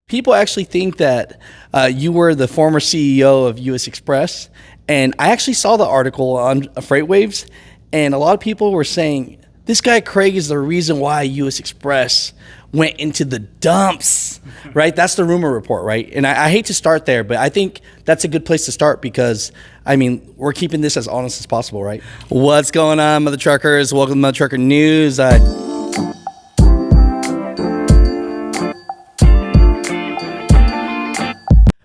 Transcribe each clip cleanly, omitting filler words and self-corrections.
People actually think that you were the former CEO of US Express, and I actually saw the article on Freightwaves, and a lot of people were saying, this guy Craig is the reason why US Express went into the dumps, right? That's the rumor report, right? And I hate to start there, but I think that's a good place to start because, I mean, we're keeping this as honest as possible, right? What's going on, Mutha Truckers? Welcome to Mutha Trucker News.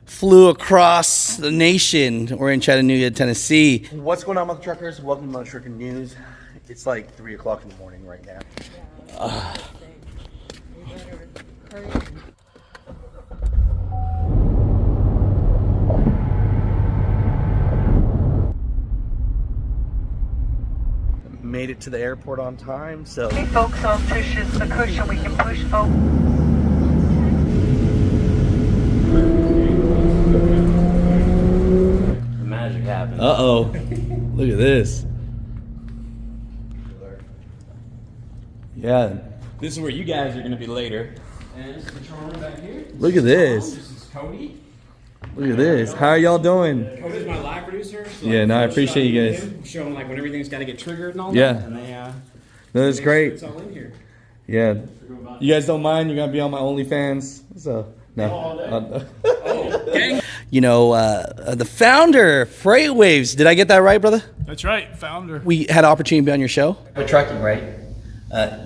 Flew across the nation. We're in Chattanooga, Tennessee. What's going on, Mutha Truckers? Welcome to Mutha Trucker News. It's like 3 o'clock in the morning right now. Made it to the airport on time, so. Hey folks, I'll push the cushion. We can push folks. Magic happened. Uh-oh. Look at this. Yeah. This is where you guys are going to be later. And this is the control room back here. Look at this. This is Cody. Look at this. How are y'all doing? Cody's my live producer. So Yeah, no, I appreciate you guys. Showing like when everything's got to get triggered and all Yeah. that. And they, No, that's great. It's all in here. Yeah. You guys don't mind? You're going to be on my OnlyFans? So, no. Gang. You know, the founder, Freightwaves. Did I get that right, brother? That's right, founder. We had an opportunity to be on your show. With trucking, right?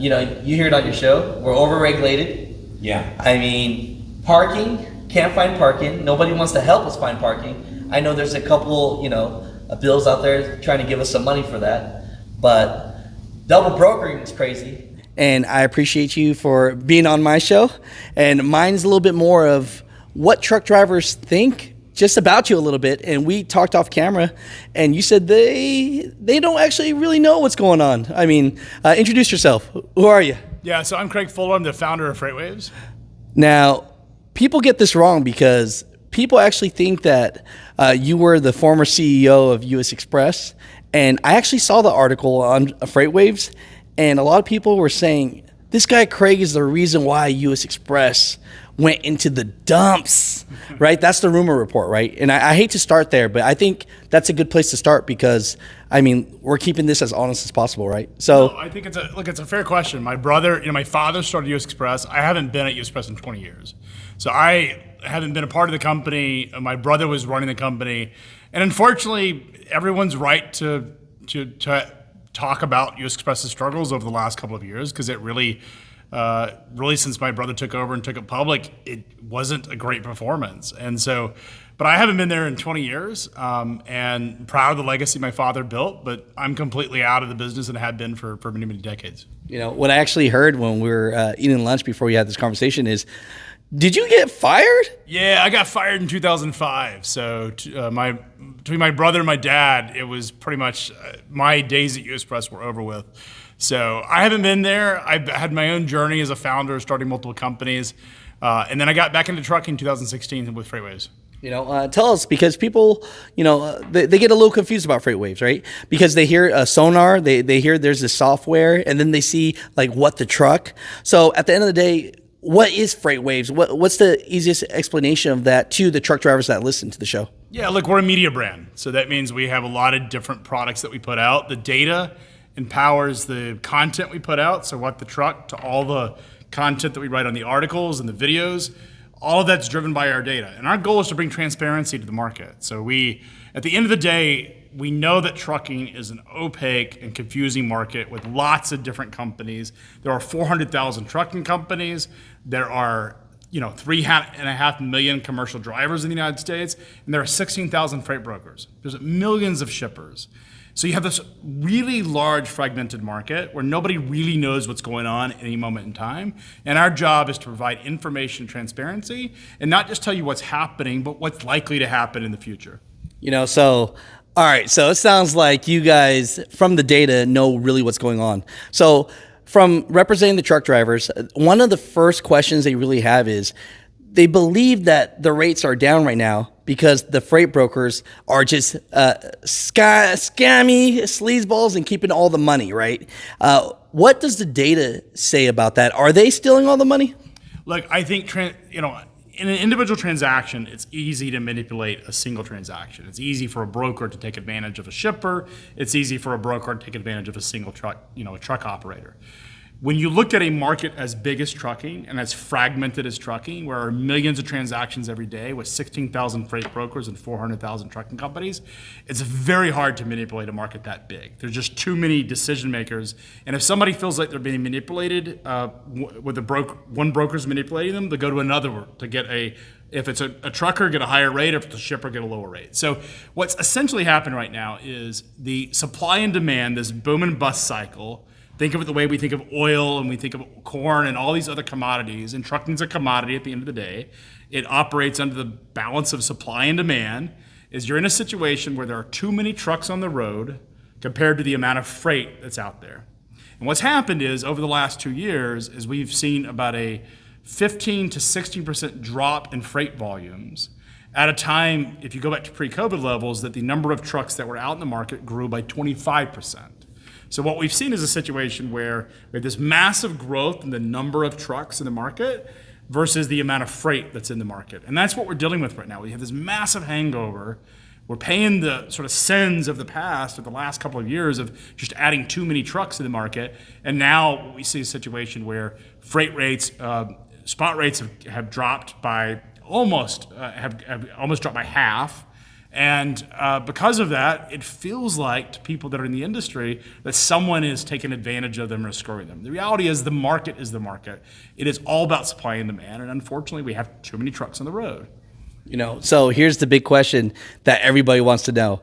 You know, you hear it on your show. We're overregulated. Yeah. I mean, parking, can't find parking. Nobody wants to help us find parking. I know there's a couple, you know, bills out there trying to give us some money for that. But double brokering is crazy. And I appreciate you for being on my show. And mine's a little bit more of what truck drivers think just about you a little bit. And we talked off camera, and you said they don't actually really know what's going on. I mean, introduce yourself. Who are you? Yeah, so I'm Craig Fuller. I'm the founder of Freightwaves. Now, people get this wrong because people actually think that you were the former CEO of US Express. And I actually saw the article on Freightwaves, and a lot of people were saying, this guy Craig is the reason why US Express went into the dumps, right? That's the rumor report, right? And I hate to start there, but I think that's a good place to start because, I mean, we're keeping this as honest as possible, right? So I think it's a fair question. My brother, my father started US Express. I haven't been at US Express in 20 years. So I haven't been a part of the company. My brother was running the company. And unfortunately, everyone's right to talk about US Express's struggles over the last couple of years because it really since my brother took over and took it public, it wasn't a great performance. And so, but I haven't been there in 20 years and proud of the legacy my father built, but I'm completely out of the business and have been for many, many decades. You know, what I actually heard when we were eating lunch before we had this conversation is, did you get fired? Yeah, I got fired in 2005. So between my brother and my dad, it was pretty much my days at US Express were over with. So I haven't been there. I've had my own journey as a founder, starting multiple companies. And then I got back into trucking in 2016 with Freightwaves. You know, tell us, because people, you know, they get a little confused about Freightwaves, right? Because they hear sonar, they hear there's this software, and then they see like what the truck. So at the end of the day, what is Freightwaves? What's the easiest explanation of that to the truck drivers that listen to the show? Yeah, look, we're a media brand. So that means we have a lot of different products that we put out. The data empowers the content we put out. So what the truck to all the content that we write on the articles and the videos, all of that's driven by our data. And our goal is to bring transparency to the market. So at the end of the day, we know that trucking is an opaque and confusing market with lots of different companies. There are 400,000 trucking companies. There are 3.5 million commercial drivers in the United States, and there are 16,000 freight brokers. There's millions of shippers. So you have this really large fragmented market where nobody really knows what's going on at any moment in time. And our job is to provide information transparency and not just tell you what's happening, but what's likely to happen in the future. You know, so, all right, so it sounds like you guys, from the data, know really what's going on. So from representing the truck drivers, one of the first questions they really have is, they believe that the rates are down right now because the freight brokers are just scammy sleazeballs and keeping all the money, right? What does the data say about that? Are they stealing all the money? Look, I think in an individual transaction, it's easy to manipulate a single transaction. It's easy for a broker to take advantage of a shipper. It's easy for a broker to take advantage of a single truck, a truck operator. When you look at a market as big as trucking and as fragmented as trucking, where there are millions of transactions every day with 16,000 freight brokers and 400,000 trucking companies, it's very hard to manipulate a market that big. There's just too many decision makers. And if somebody feels like they're being manipulated, with one broker's manipulating them, they go to another to get if it's a trucker, get a higher rate, or if it's a shipper, get a lower rate. So what's essentially happened right now is the supply and demand, this boom and bust cycle. Think of it the way we think of oil and we think of corn and all these other commodities. And trucking's a commodity at the end of the day. It operates under the balance of supply and demand. Is you're in a situation where there are too many trucks on the road compared to the amount of freight that's out there. And what's happened is over the last 2 years is we've seen about a 15 to 16% drop in freight volumes at a time, if you go back to pre-COVID levels, that the number of trucks that were out in the market grew by 25%. So what we've seen is a situation where we have this massive growth in the number of trucks in the market versus the amount of freight that's in the market. And that's what we're dealing with right now. We have this massive hangover. We're paying the sort of sins of the past, of the last couple of years of just adding too many trucks to the market. And now we see a situation where freight rates, spot rates have dropped by almost dropped by half. And because of that, it feels like to people that are in the industry that someone is taking advantage of them or screwing them. The reality is the market is the market. It is all about supply and demand. And unfortunately, we have too many trucks on the road. So here's the big question that everybody wants to know.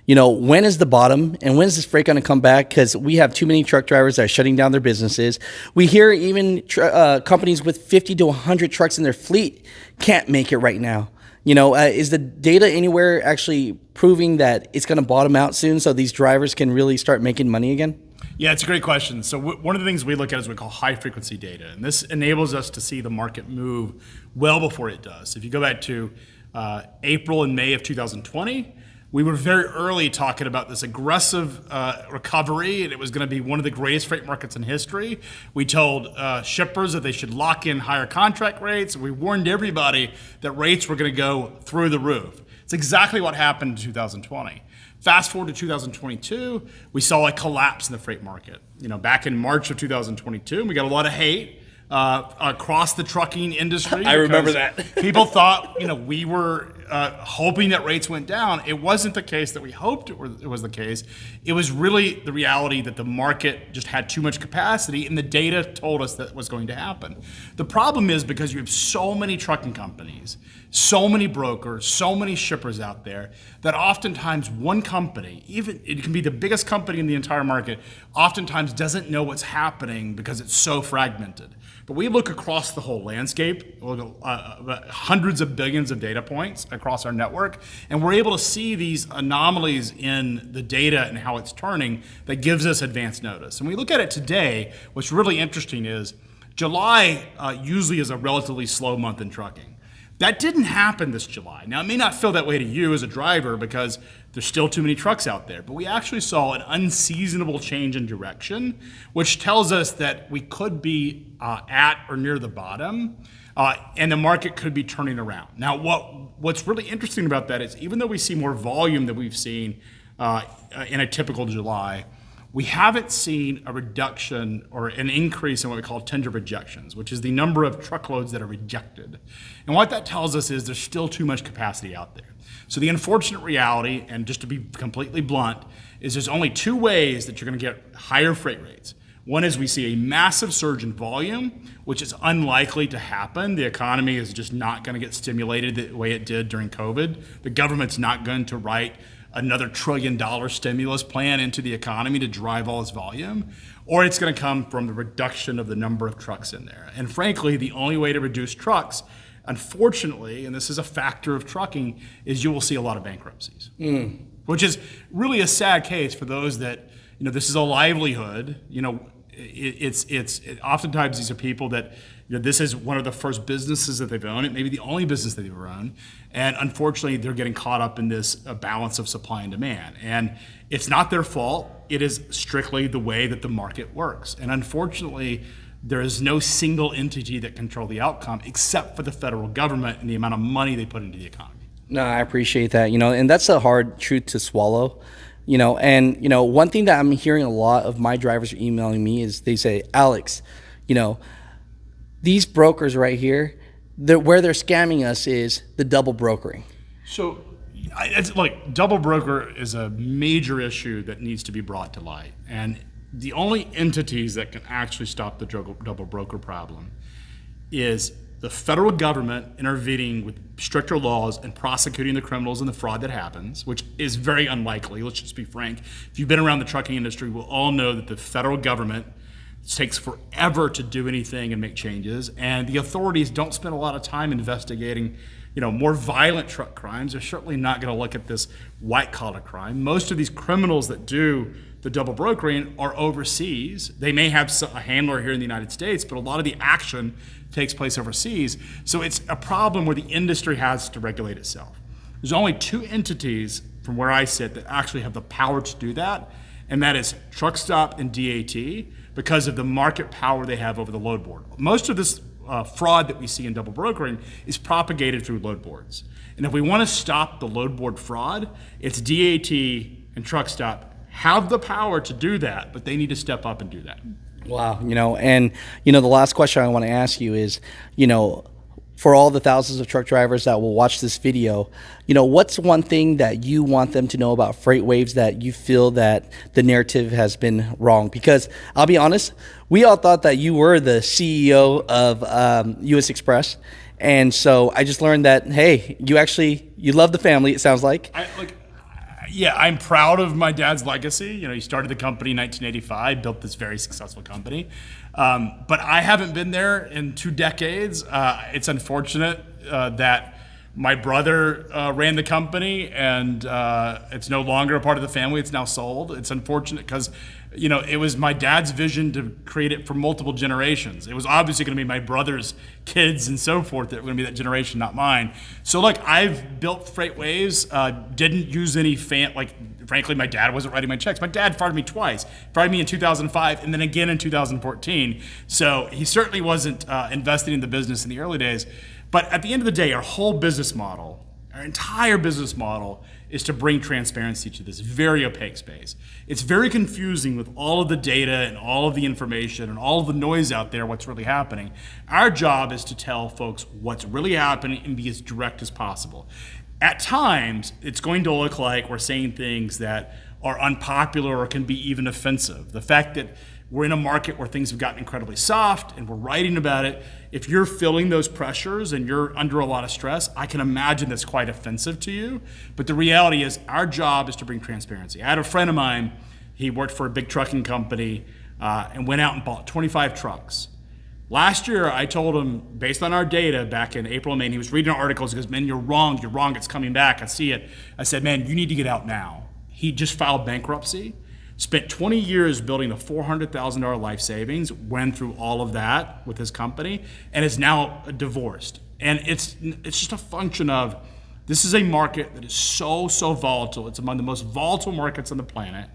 When is the bottom and when is this freight going to come back? Because we have too many truck drivers that are shutting down their businesses. We hear even companies with 50 to 100 trucks in their fleet can't make it right now. Is the data anywhere actually proving that it's going to bottom out soon so these drivers can really start making money again? Yeah, it's a great question. So one of the things we look at is what we call high frequency data. And this enables us to see the market move well before it does. If you go back to April and May of 2020, we were very early talking about this aggressive recovery, and it was going to be one of the greatest freight markets in history. We told shippers that they should lock in higher contract rates. We warned everybody that rates were going to go through the roof. It's exactly what happened in 2020. Fast forward to 2022, we saw a collapse in the freight market. Back in March of 2022, we got a lot of hate across the trucking industry. I remember that. People thought, we were hoping that rates went down. It wasn't the case that we hoped it was the case. It was really the reality that the market just had too much capacity, and the data told us that was going to happen. The problem is because you have so many trucking companies, so many brokers, so many shippers out there, that oftentimes one company, even it can be the biggest company in the entire market, oftentimes doesn't know what's happening because it's so fragmented. But we look across the whole landscape, hundreds of billions of data points across our network, and we're able to see these anomalies in the data and how it's turning that gives us advance notice. And we look at it today, what's really interesting is July usually is a relatively slow month in trucking. That didn't happen this July. Now, it may not feel that way to you as a driver because there's still too many trucks out there, but we actually saw an unseasonable change in direction, which tells us that we could be at or near the bottom, and the market could be turning around. Now, what's really interesting about that is even though we see more volume than we've seen in a typical July, we haven't seen a reduction or an increase in what we call tender rejections, which is the number of truckloads that are rejected. And what that tells us is there's still too much capacity out there. So the unfortunate reality, and just to be completely blunt, is there's only two ways that you're going to get higher freight rates. One is we see a massive surge in volume, which is unlikely to happen. The economy is just not going to get stimulated the way it did during COVID. The government's not going to write another $1 trillion stimulus plan into the economy to drive all this volume, or it's going to come from the reduction of the number of trucks in there. And frankly, the only way to reduce trucks, unfortunately, and this is a factor of trucking, is you will see a lot of bankruptcies, which is really a sad case for those that, this is a livelihood. Oftentimes these are people that, this is one of the first businesses that they've owned. It may be the only business that they've ever owned. And unfortunately, they're getting caught up in this balance of supply and demand. And it's not their fault. It is strictly the way that the market works. And unfortunately, There is no single entity that control the outcome except for the federal government and the amount of money they put into the economy. No, I appreciate that, and that's a hard truth to swallow, and, one thing that I'm hearing a lot of my drivers are emailing me is they say, Alex, these brokers right here, where they're scamming us is the double brokering. So, double broker is a major issue that needs to be brought to light. And the only entities that can actually stop the double broker problem is the federal government intervening with stricter laws and prosecuting the criminals and the fraud that happens, which is very unlikely. Let's just be frank. If you've been around the trucking industry, we'll all know that the federal government takes forever to do anything and make changes, and the authorities don't spend a lot of time investigating more violent truck crimes. They're certainly not going to look at this white-collar crime. Most of these criminals that do the double brokering are overseas. They may have a handler here in the United States, but a lot of the action takes place overseas. So it's a problem where the industry has to regulate itself. There's only two entities from where I sit that actually have the power to do that, and that is Truck Stop and DAT, because of the market power they have over the load board. Most of this fraud that we see in double brokering is propagated through load boards. And if we want to stop the load board fraud, it's DAT and Truck Stop have the power to do that, but they need to step up and do that. Wow, and the last question I want to ask you is, for all the thousands of truck drivers that will watch this video, what's one thing that you want them to know about Freightwaves that you feel that the narrative has been wrong? Because I'll be honest, we all thought that you were the CEO of US XPRESS. And so I just learned that, hey, you love the family, it sounds like. Yeah, I'm proud of my dad's legacy. He started the company in 1985, built this very successful company. But I haven't been there in 2 decades. It's unfortunate that my brother ran the company, and it's no longer a part of the family. It's now sold. It's unfortunate because it was my dad's vision to create it for multiple generations. It was obviously going to be my brother's kids and so forth that were going to be that generation, not mine. So look, I've built Freightwaves, didn't use any frankly, my dad wasn't writing my checks. My dad fired me twice. Fired me in 2005 and then again in 2014. So he certainly wasn't investing in the business in the early days. But at the end of the day, our whole business model, our entire business model is to bring transparency to this very opaque space. It's very confusing with all of the data and all of the information and all of the noise out there, what's really happening. Our job is to tell folks what's really happening and be as direct as possible. At times, it's going to look like we're saying things that are unpopular or can be even offensive. The fact that we're in a market where things have gotten incredibly soft and we're writing about it, if you're feeling those pressures and you're under a lot of stress, I can imagine that's quite offensive to you. But the reality is our job is to bring transparency. I had a friend of mine, he worked for a big trucking company and went out and bought 25 trucks. Last year, I told him, based on our data back in April and May, and he was reading our articles, he goes, man, you're wrong, it's coming back, I see it. I said, man, you need to get out now. He just filed bankruptcy, spent 20 years building a $400,000 life savings, went through all of that with his company, and is now divorced. And it's just a function of, this is a market that is so volatile. It's among the most volatile markets on the planet.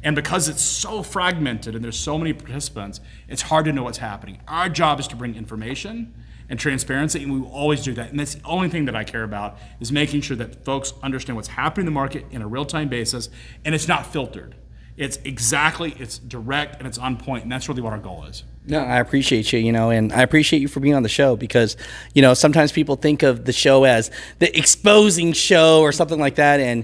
And because it's so fragmented and there's so many participants, it's hard to know what's happening. Our job is to bring information and transparency, and we will always do that. And that's the only thing that I care about, is making sure that folks understand what's happening in the market in a real-time basis, and it's not filtered. It's direct, and it's on point, and that's really what our goal is. No, I appreciate you, and I appreciate you for being on the show because, sometimes people think of the show as the exposing show or something like that, and,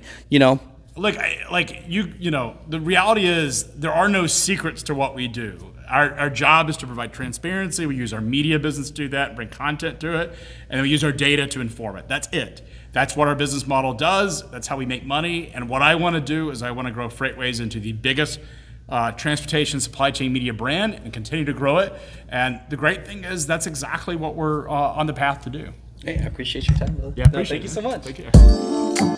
Look, the reality is there are no secrets to what we do. Our job is to provide transparency. We use our media business to do that, bring content to it, and then we use our data to inform it. That's it. That's what our business model does. That's how we make money. And what I want to do is I want to grow Freightwaves into the biggest transportation supply chain media brand and continue to grow it. And the great thing is that's exactly what we're on the path to do. Hey, I appreciate your time, brother. Yeah, appreciate thank you so much. Take care.